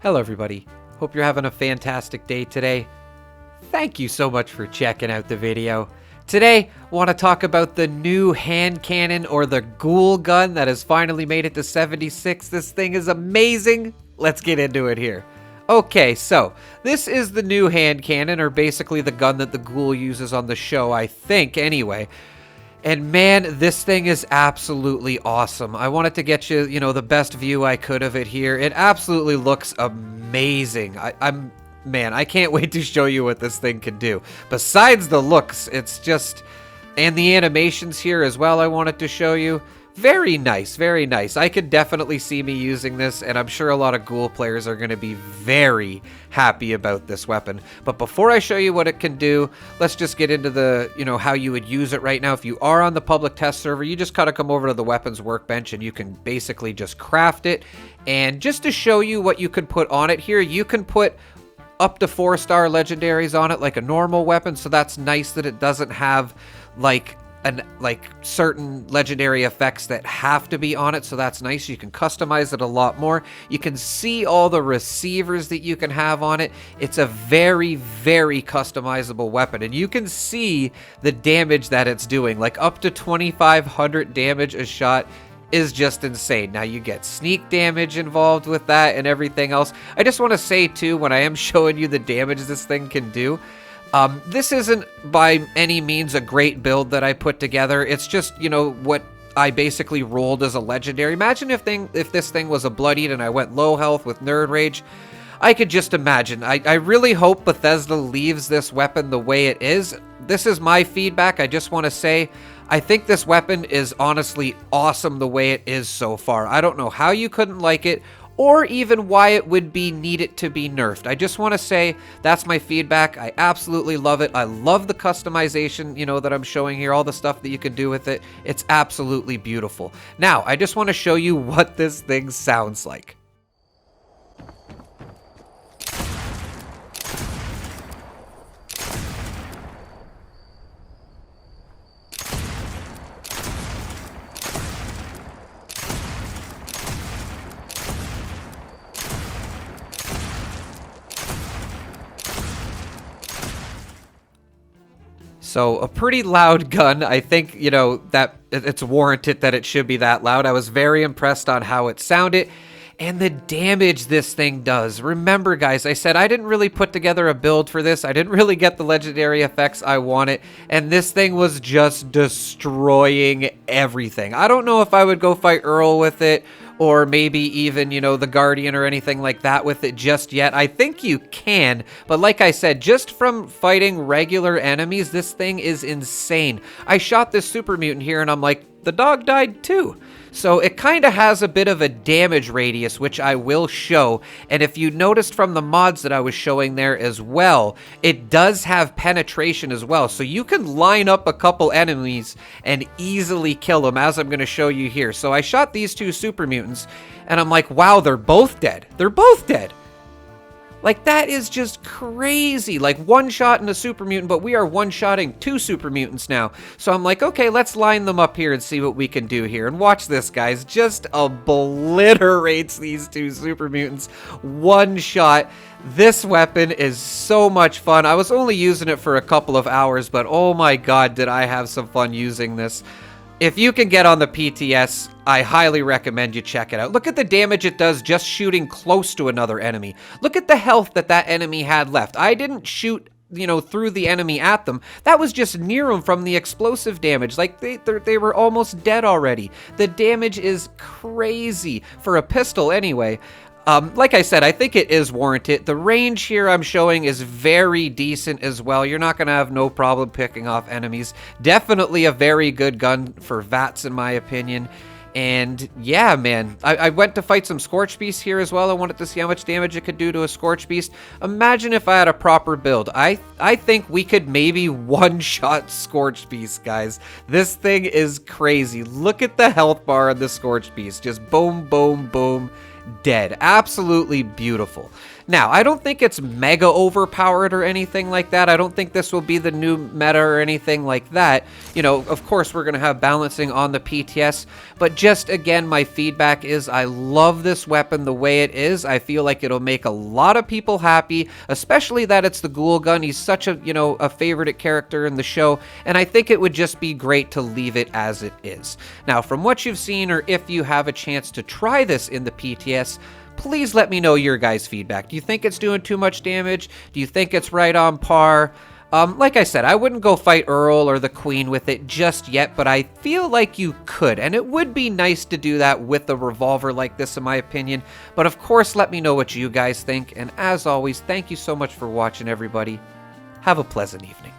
Hello everybody, hope you're having a fantastic day today. Thank you so much for checking out the video. Today, I want to talk about the new hand cannon or the ghoul gun that has finally made it to 76. This thing is amazing. Let's get into it here. Okay, so this is the new hand cannon, or basically the gun that the ghoul uses on the show, I think anyway. And man, this thing is absolutely awesome. I wanted to get you, the best view I could of it here. It absolutely looks amazing. Man, I can't wait to show you what this thing can do. Besides the looks, it's just, and the animations here as well, I wanted to show you. Very nice, very nice. I could definitely see me using this, and I'm sure a lot of ghoul players are going to be very happy about this weapon. But before I show you what it can do, let's just get into the, how you would use it right now. If you are on the public test server, you just gotta come over to the weapons workbench and you can basically just craft it. And just to show you what you can put on it here, you can put up to 4-star legendaries on it like a normal weapon, so that's nice that it doesn't have like certain legendary effects that have to be on it, so that's nice. You can customize it a lot more. You can see all the receivers that you can have on it. It's a very, very customizable weapon, and you can see the damage that it's doing. Like up to 2,500 damage a shot is just insane. Now you get sneak damage involved with that and everything else. I just want to say too, when I am showing you the damage this thing can do, this isn't by any means a great build that I put together. It's just, what I basically rolled as a legendary. Imagine if this thing was a Bloodied and I went low health with Nerd Rage. I could just imagine. I really hope Bethesda leaves this weapon the way it is. This is my feedback. I just want to say, I think this weapon is honestly awesome the way it is so far. I don't know how you couldn't like it, or even why it would be needed to be nerfed. I just want to say that's my feedback. I absolutely love it. I love the customization, that I'm showing here, all the stuff that you can do with it. It's absolutely beautiful. Now, I just want to show you what this thing sounds like. So a pretty loud gun. I think, that it's warranted that it should be that loud. I was very impressed on how it sounded and the damage this thing does. Remember, guys, I said I didn't really put together a build for this. I didn't really get the legendary effects I wanted, and this thing was just destroying everything. I don't know if I would go fight Earl with it, or maybe even, the Guardian or anything like that with it just yet. I think you can, but like I said, just from fighting regular enemies, this thing is insane. I shot this super mutant here and I'm like, the dog died too. So it kind of has a bit of a damage radius, which I will show. And if you noticed from the mods that I was showing there as well, it does have penetration as well. So you can line up a couple enemies and easily kill them, as I'm going to show you here. So I shot these two super mutants and I'm like, wow, they're both dead. They're both dead. Like, that is just crazy. Like, one shot in a super mutant, but we are one-shotting two super mutants now. So I'm like, okay, let's line them up here and see what we can do here. And watch this, guys. Just obliterates these two super mutants. One shot. This weapon is so much fun. I was only using it for a couple of hours, but oh my god, did I have some fun using this. If you can get on the PTS, I highly recommend you check it out. Look at the damage it does just shooting close to another enemy. Look at the health that enemy had left. I didn't shoot, through the enemy at them. That was just near them from the explosive damage. Like, they were almost dead already. The damage is crazy for a pistol anyway. Like I said, I think it is warranted. The range here I'm showing is very decent as well. You're not going to have no problem picking off enemies. Definitely a very good gun for VATS in my opinion. And yeah, man, I went to fight some Scorch Beasts here as well. I wanted to see how much damage it could do to a Scorch Beast. Imagine if I had a proper build. I think we could maybe one-shot Scorch Beast, guys. This thing is crazy. Look at the health bar on the Scorch Beast. Just boom, boom, boom. Dead. Absolutely beautiful. Now, I don't think it's mega overpowered or anything like that. I don't think this will be the new meta or anything like that. You know, of course, we're going to have balancing on the PTS, but just again, my feedback is I love this weapon the way it is. I feel like it'll make a lot of people happy, especially that it's the Ghoul Gun. He's such a, you know, a favorite character in the show, and I think it would just be great to leave it as it is. Now, from what you've seen, or if you have a chance to try this in the PTS, please let me know your guys' feedback. Do you think it's doing too much damage? Do you think it's right on par? Like I said, I wouldn't go fight Earl or the Queen with it just yet, but I feel like you could, and it would be nice to do that with a revolver like this, in my opinion. But of course, let me know what you guys think, and as always, thank you so much for watching, everybody. Have a pleasant evening.